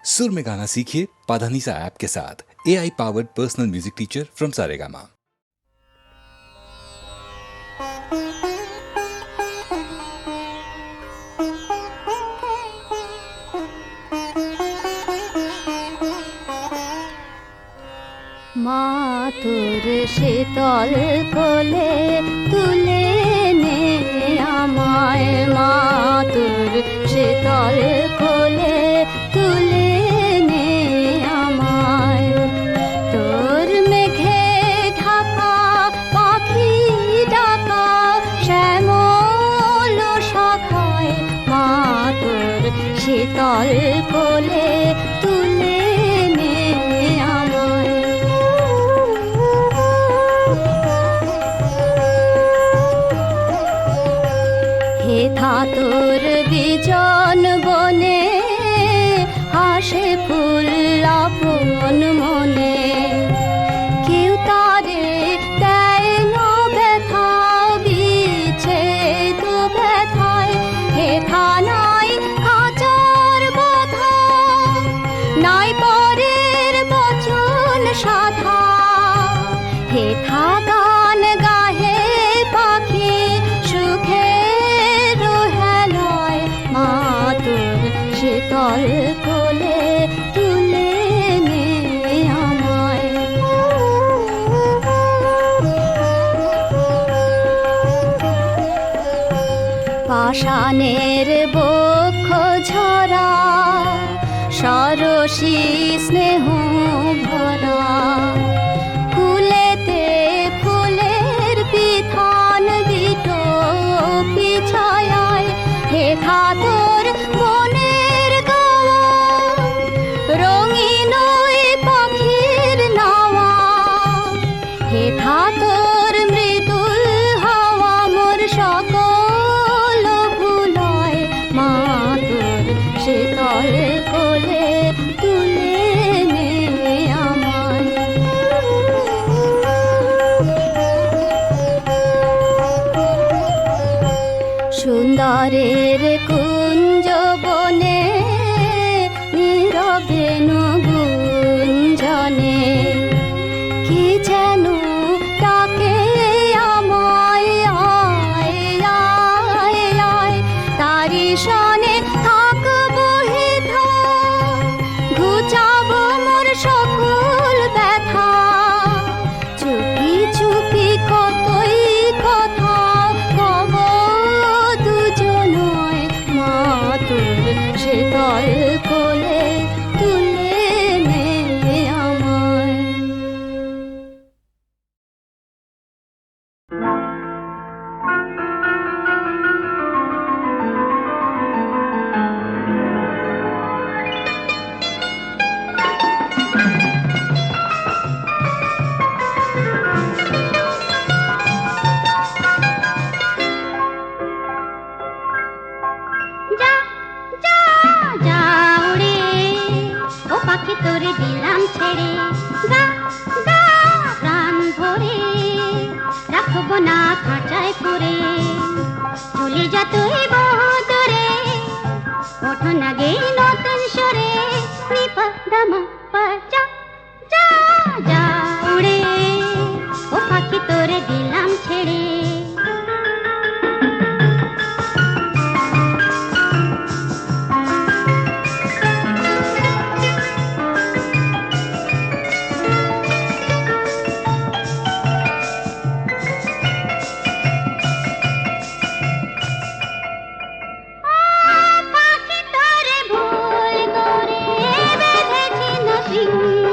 सुर में गाना सीखिए पाधानीसा ऐप के साथ। AI powered personal music teacher from Saregama. মা তোর শীতল কোলে তুলে নে আমায়, মা তোর শীতল কোলে তুলে নে আমায়। তোর মেঘে ঢাকা পাখি ডাকা শ্যামল শাখায়, মা তোর শীতল কোলে তুলে নে আমায়। হেথা তোর বিজন বনে হাসে ফুল আপন মনে, কেউ তারে দেয় না ব্যথা বিছে তো ব্যথায়। হেথা নাই খাঁচার বাধা, নাই পরের বচন সাধা, হেথা গান গাহে পাখি সুখের হেলায়। মা তোর শীতল কোলে তুলে নে আমায়। পাষাণের বক্ষ ঝরা সরসী স্নেহ ভরা, কুলেতে ফুলের পিথান বিটো পিছায়। হেথা তোর মনের গাওয়া রঙিন ওই পাখির নাওয়া, হেথা তোর মৃদুল হাওয়া মোর সকল ভুলায়। মা তোর শীতল কোলে তুলে নে আমায়। সুন্দরের কুঞ্জ বনে নীরবে গুঞ্জনে, কি যেন তাকে আমায় আয় আয় আয়। তারি সনে থাকব হেথা, ঘুচাবো মোর সকল ব্যথা, চুপি চুপি কতই কথা কব দুজনায়। মা তোর শীতল কোলে তুলে নে আমায়। যা যা যা উড়ে, ও পাখি তোরে দিলাম ছেড়ে। গা গা প্রাণ ভরে রাখবো না খাঁচায় করে, চলে যা তুই বহু দূরে, ওঠো না গে নতুন সরে। নিপা দামা পা যা যা যা উড়ে, ও পাখি তোরে দিলাম ছেড়ে। পাখি তোরে ভুল করে বেঁধেছি না সিংহ,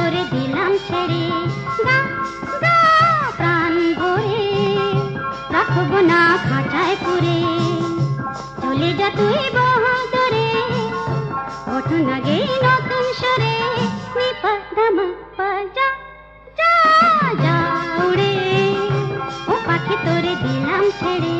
তোরে দিলাম ছেড়ে গা গা প্রাণ ভরে রাখবো না খাঁচায় পুরে চলে যা তুই বহুদূরে ওঠো না গে নতুন সুরে নিপা যা যা যা উড়ে ও পাখি তোরে দিলাম ছেড়ে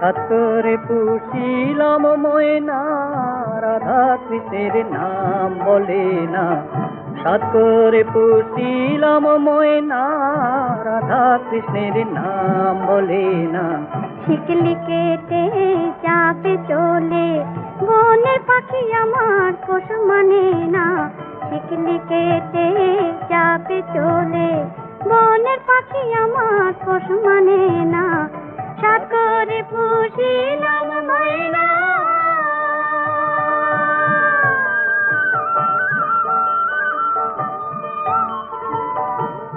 হাত করে পুষিলাম ময়না, রাধা কৃষ্ণের নাম বলে না। হাত করে পুষিলাম ময়না, রাধা কৃষ্ণের নাম বলে না। শিকলি কেটে চাপে চলে, বনের পাখি আমার পোষ মানে না। শিকলি কেটে চাপে চলে, বনের পাখি আমার পোষ মানে না। সাত করে পুষিলাম ময়না,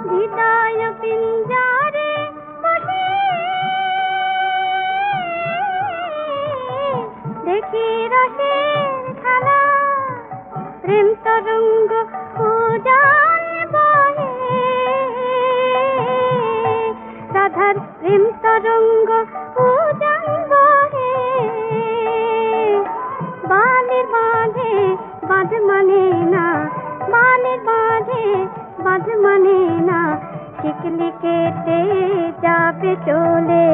হৃদয় পিঞ্জরে বসে দেখি রসের খেলা। প্রেম তরঙ্গ উজান বহে, রাধার প্রেম তরঙ্গ উজান বহে। বানের বাঁধে বাঁধ মানে না, বানের বাঁধে বাঁধ মানে না। শিকলি কেটে যাবে চলে,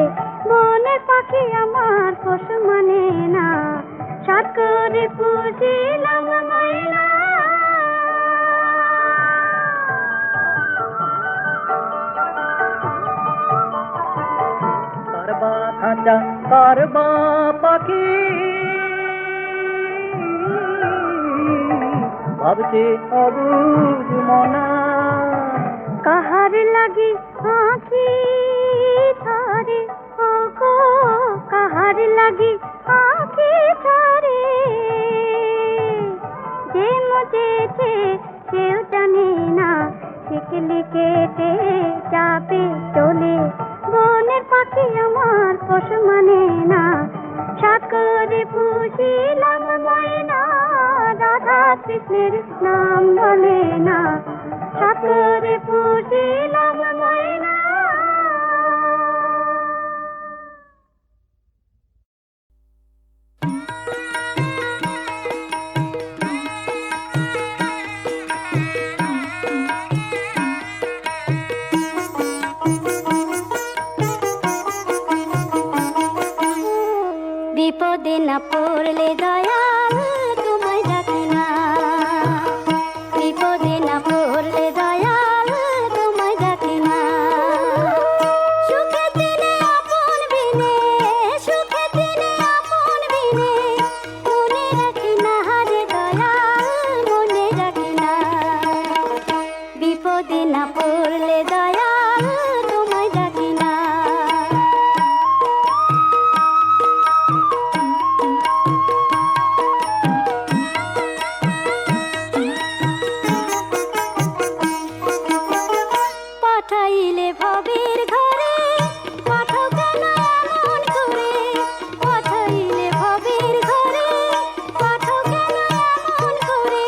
বনের পাখি আমার পোষ মানে না। সাত করে পুষিলাম ময়না, কারবা খাঁচা কারবা পাখি, ভাবছে অবুঝ মনা। কাহার লাগি আঁখি ধরে, ও গো কাহার লাগি আঁখি ধরে। যে মুজেছে কেউ জানে না, শিকলি কেটে চাপে চলে, বনের পাখি আমার পোষ মানে না। সাত করে পুষিলাম ময়না, রাধা কৃষ্ণের নাম বলে না। সাত করে পুষিলাম ময়না। বিপদে না পড়লে দয়াল তোমায় ডাকে না, বিপদে না পড়লে দয়াল তোমায় ডাকে না। সুখে দিনে আপন বিনে, সুখে দিনে আপন বিনে, মনে রাখি না রে দয়াল, মনে রাখি না। বিপদে না পড়লে দয়াল তোমায় ডাকি না। পাঠাইলে ভবের ঘরে, পাঠাও কেন এমন করে। পাঠাইলে ভবের ঘরে, পাঠাও কেন এমন করে।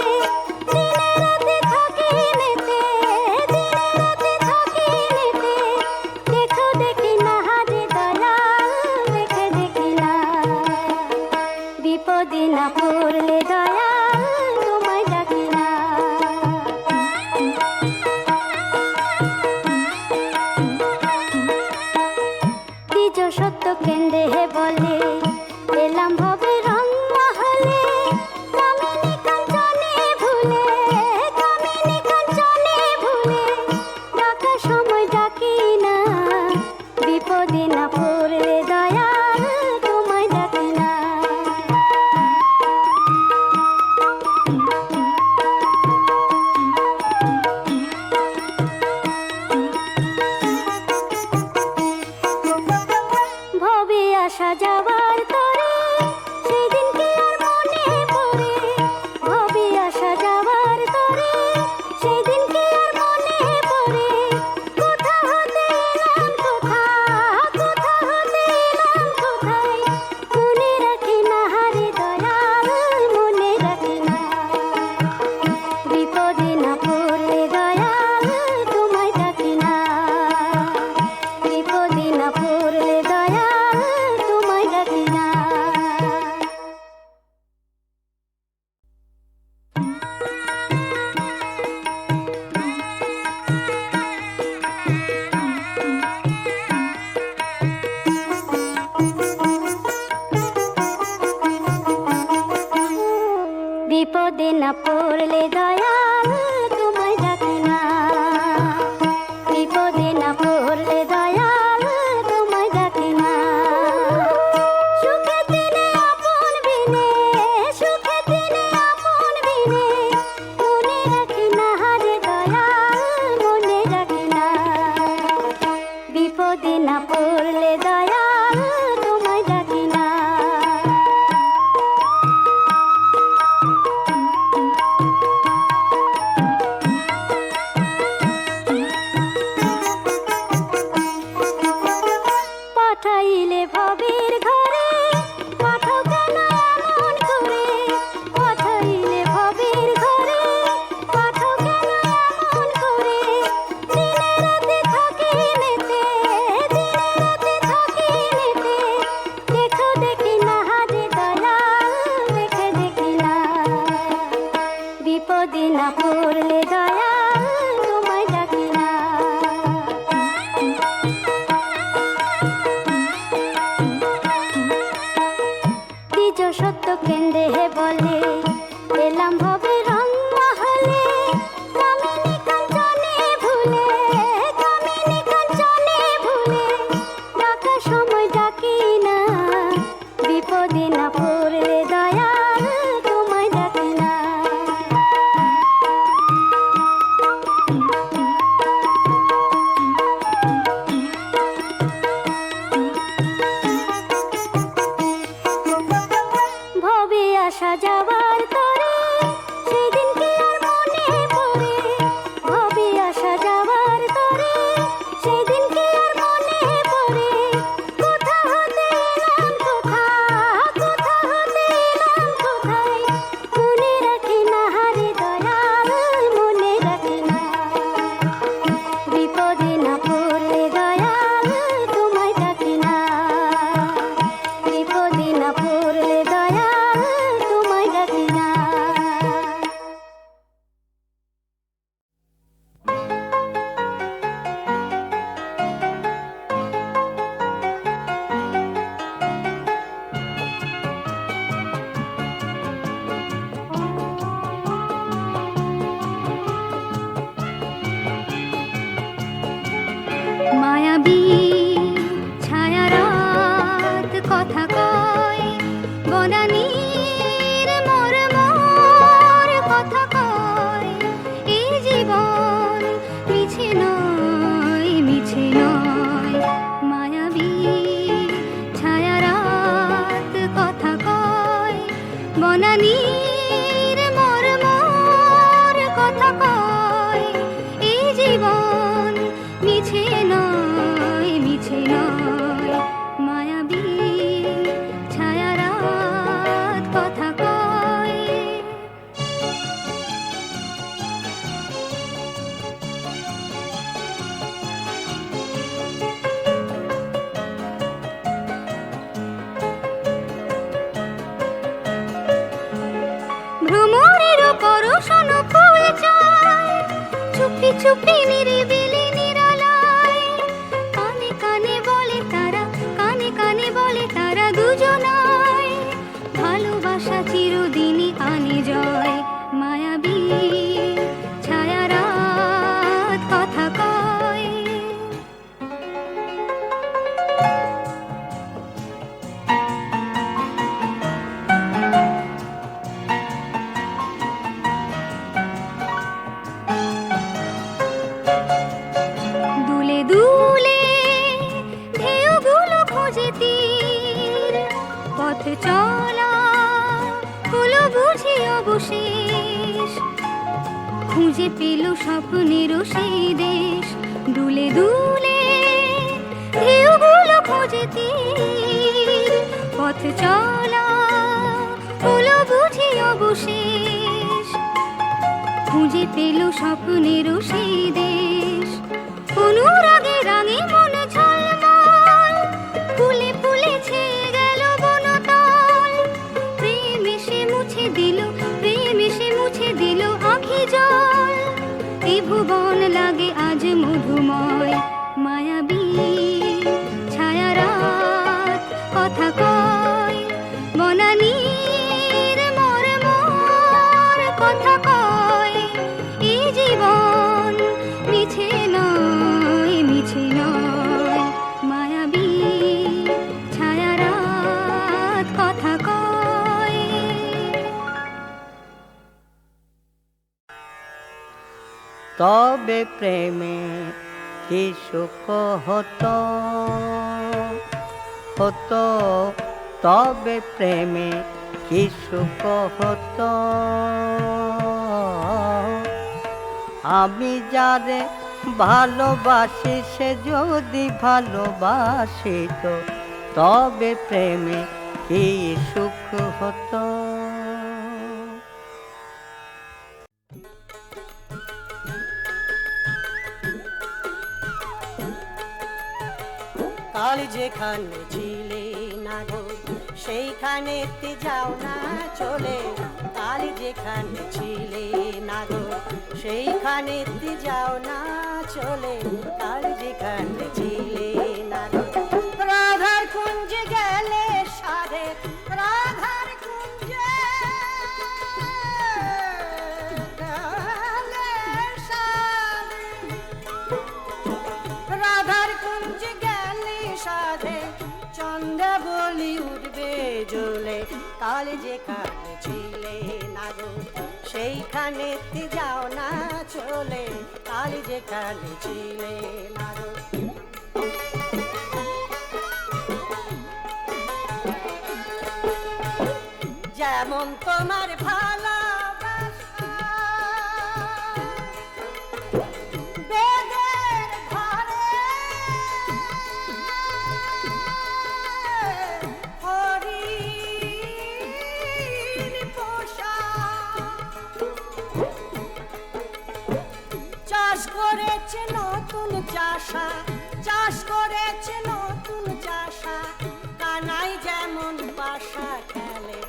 দিনে রাতে থাকি মেতে, দিনে রাতে থাকি মেতে। দেখো দেখি না রে দয়াল, দেখে দেখি না। বিপদে না পড়লে দয়াল তোমায় ডাকি না। দ্বিজ সত্য কেন্দ্রে বলে, এলাম ভবে রং মহলে। কামিনী কাঞ্চনে ভুলে, কামিনী কাঞ্চনে ভুলে, ডাকার সময় ডাকি না। বিপদে না পড়লে দয়াল তোমায় ডাকি না। বিপদে না পড়লে দয়াল তোমায় ডাকে না, বিপদে না পড়লে দয়াল তোমায় ডাকে না। সুখে দিনে আপন বিনে, সুখে দিনে আপন বিনে, মনে রাখি না রে দয়াল, মনে রাখি না। বিপদে না পড়লে দয়াল তোমায় ডাকি না। পাঠাইলে ভবের ঘরে, পাঠাও কেন এমন করে, পাঠাইলে ভবের ঘরে, পাঠাও কেন এমন করে। দিনে রাতে থাকি মেতে, দিনে রাতে থাকি মেতে, দেখো দেখি না রে দয়াল, দেখে দেখি না। বিপদে না পড়লে দয়াল তোমায় ডাকি না। দ্বিজ সত্য কেন্দ্রে বলে এলাম ভবে রং মহলে, কামিনী কাঞ্চনে ভুলে, কামিনী কাঞ্চনে ভুলে, ডাকার সময় ডাকি না। বিপদে না পড়লে দয়াল তোমায় ডাকি না। ভবে আসা যাবার তরে, সেদিন কি আর মনে পড়ে, ভবে আসা যাবার তরে, সেদিন কি আর মনে পড়ে। কোথা হতে এলাম কোথা, কোথা হতে এলাম কোথায়, মনে রাখি না রে দয়াল, মনে রাখি না। বিপদে না পড়লে দয়াল তোমায় ডাকি না, বিপদে না পড়লে দয়াল তোমায় ডাকি না। মায়াবী ছায়া রাত কথা কয়, বনানীর মোর মোর কথা কয়। এই জীবন মিছে নয়, মিছে নয়। মায়াবী ছায়া রাত কথা কয়, বনানীর মোর মোর কথা কয়। এই জীবন মিছে নয়, মিছে নয়। মায়াবী ছায়া রাত কথা কয়। ভ্রমরের পরশন ফুল চায়, চুপি চুপি নিরিবিলি নিরালায়। কানে কানে বলে তারা, কানে কানে বলে তারা দুজনায়। ভালোবাসা চিরদিনই আনে জয়। মায়াবী ছায়া রাত কথা কয়। দুলে দুলে ঢেউগুলো খোঁজে তীর, পথ চলা হলো বুঝি অবশেষ। খুঁজে পেল স্বপ্নের সেই দেশ। দুলে দুলে ঢেউগুলো খোঁজে তীর, পথ চলা হলো বুঝি অবশেষ। খুঁজে পেল স্বপ্নের সেই দেশ। অনুরাগে রাঙে মন ঝলমল, ফুলে ফুলে ছেয়ে গেল বনতল। প্রেম এসে মুছে দিল, প্রেম এসে মুছে দিল আঁখি জল। এই ভুবন লাগে আজ মধুময়। মায়াবী ছায়া রাত কথা কয়, বনানীর মোর মোর কথা কয় এই জীবন মিছে নয়, মিছে নয়, মায়াবী ছায়া রাত কথা কয়। তবে প্রেমে কি সুখ হতো, হতো, তবে প্রেমে কি সুখ হতো। আমি যারে ভালোবাসি সে যদি ভালোবাসিত, তবে প্রেমে কি সুখ হতো। কাল যেখানে ছিলে না গো সেইখানে যাও না চলে, কাল যেখানে ছিলে না গো সেইখানে যাও না চলে, কাল যেখানে ছিলে না গো। রাধার কুঞ্জে গেলে সারে, রাধার কুঞ্জে গেলে সারে, রাধার কুঞ্জে গেলে সাধে চন্দ্রা বলি উঠবে জ্বলে, কাল যেখানে ছিলে না গো সেইখানে যাও না চলে, কাল যেখানে ছিলে না গো। যেমন তোমার ভালোবাসা বেদের ঘরে হরিণ পোষা, চাষ করেছে নতুন চাষা, চাষ করেছে নতুন চাষা, কানাই যেমন বাসা খেলে,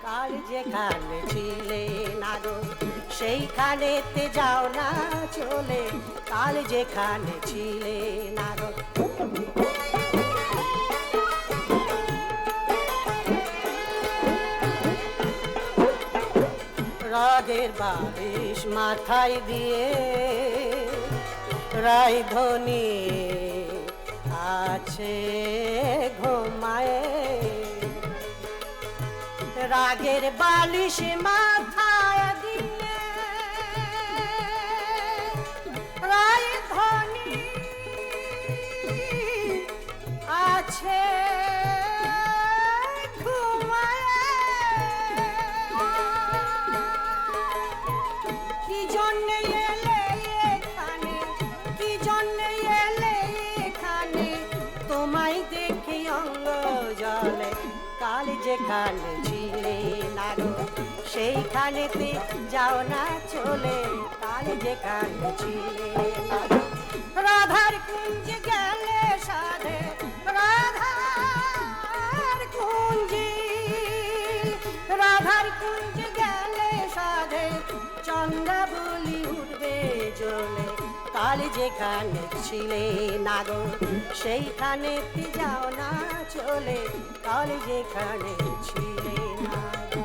কাল যেখানে ছিলে না গো সেইখানেতে যাও না চলে, কাল যেখানে ছিলে না গো। রাগের বারিশ মাথায় দিয়ে রায়ধনী আছে ঘুমায়, রাগের বালিশ মাথায় দিয়ে রায়ধনী আছে ঘুমায়। কি জন্যে এলে এখানে, কি জন্যে এলে এখানে, তোমায় দেখে অঙ্গ জলে, কাল যেখানে ছিলে না গো সেইখানেতে যাও না চলে, কাল যেখানে ছিলে না গো। রাধার কুঞ্জে গেলে সাধে, রাধার কুঞ্জে, রাধার কুঞ্জে গেলে সাধে চন্দ্রা বলি উঠবে জ্বলে, কাল যেখানে ছিলে না গো সেইখানে যাও না চলে, কাল যেখানে ছিলে না গো।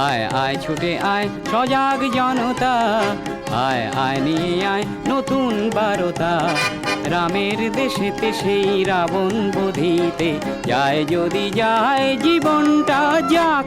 আয় আয় ছুটে আয় সজাগ জনতা, আয় আয় নিয়ে আয় নতুন বারতা, রামের দেশেতে সেই রাবণ বধিতে যায় যদি যায় জীবনটা যাক।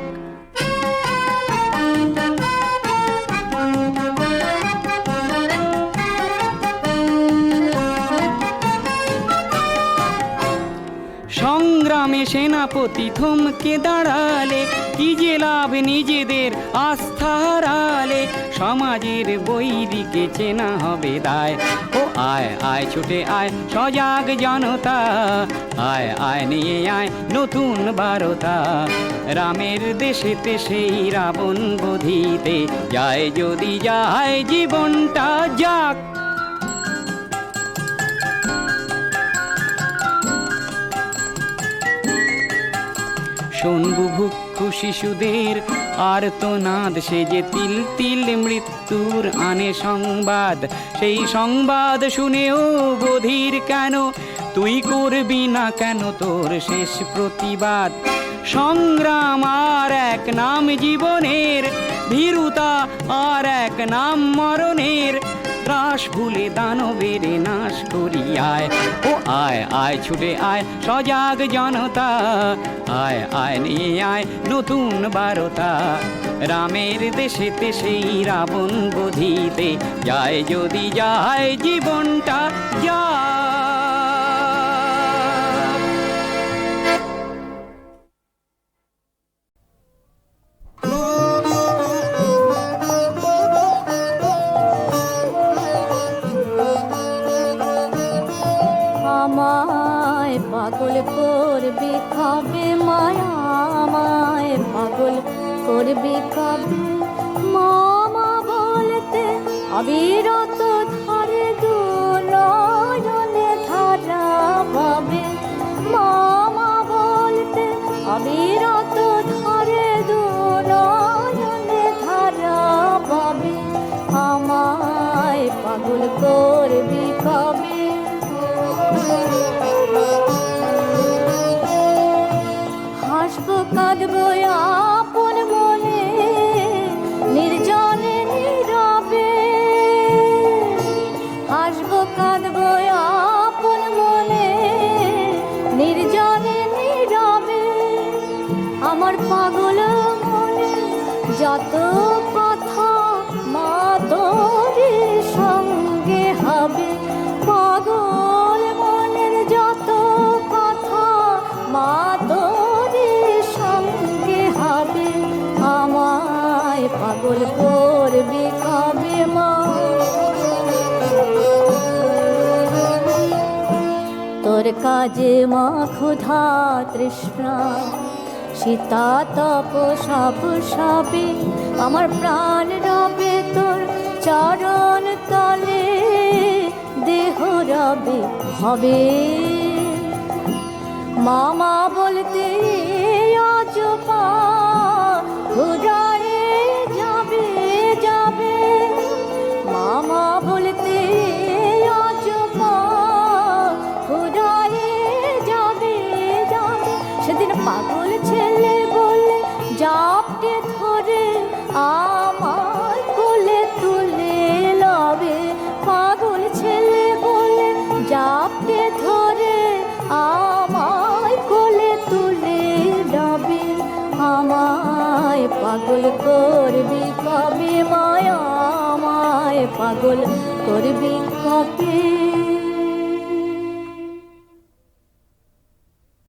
সংগ্রামে সেনাপতি থমকে দাঁড়ালে, কি যে লাভ নিজেদের আস্থা হারালে, সমাজের বৈরিকে চেনা হবে দায়। ও আয় আয় ছুটে আয় সজাগ জনতা, আয় আয় নিয়ে আয় নতুন বারতা, রামের দেশেতে সেই রাবণ বধিতে যায় যদি যায় জীবনটা যাক। শোন বুভুক্ষু শিশুদের আর্তনাদ, সে যে তিল তিল মৃত্যুর আনে সংবাদ। সেই সংবাদ শুনেও বধির কেন, তুই করবি না কেন তোর শেষ প্রতিবাদ? সংগ্রাম আর এক নাম জীবনের, ভীরুতা আর এক নাম মরণের। ত্রাস ভুলে দানবের নাশ করি আয়, ও আয় আয় ছুটে আয় সজাগ জনতা, আয় আয় নিয়ে আয় নতুন বারতা। রামের দেশেতে সেই রাবণ বধিতে, যায় যদি যায় জীবনটা যায়। আমায় পাগল করবি কবে মায়া, আমায় পাগল করবি কবে? মামা বলতে অবিরত ধারে দু নয়নে ধারা পাবে। মামা বলতে অবিরত ধারে দু নয়নে ধারা পাবে। আমায় পাগল করবি কবে? হাসবো কাঁদবো আপন মনে, নির্জনে নীরবে। হাসবো কাঁদবো আপন মনে, নির্জনে নীরবে। আমার পাগল মনে যত কথা মা তোরে সঙ্গে হবে। পাগল মনের যত কথা মা তোরে সঙ্গে হবে। আমায় পাগল করবি কবে মা? তোর কাজে মা ক্ষুধা তৃষ্ণা, সীতা তপ সব সবে। আমার প্রাণ রবে তোর চরণ তলে, দেহ রবে হবে। মামা বলতে আজ পা ঘুরায়ে যাবে যাবে। মামা বলতে আজ পা ঘুরায়ে যাবে যাবে। সেদিন পাগল ছেলে বলে জাপটে ধরে আমার কোলে তুলে লবে। পাগল ছেলে বলে জাপটে ধরে আমায় কোলে তুলে লবে। আমায় পাগল করবি কবে মায়া, আমায় পাগল করবি কবে?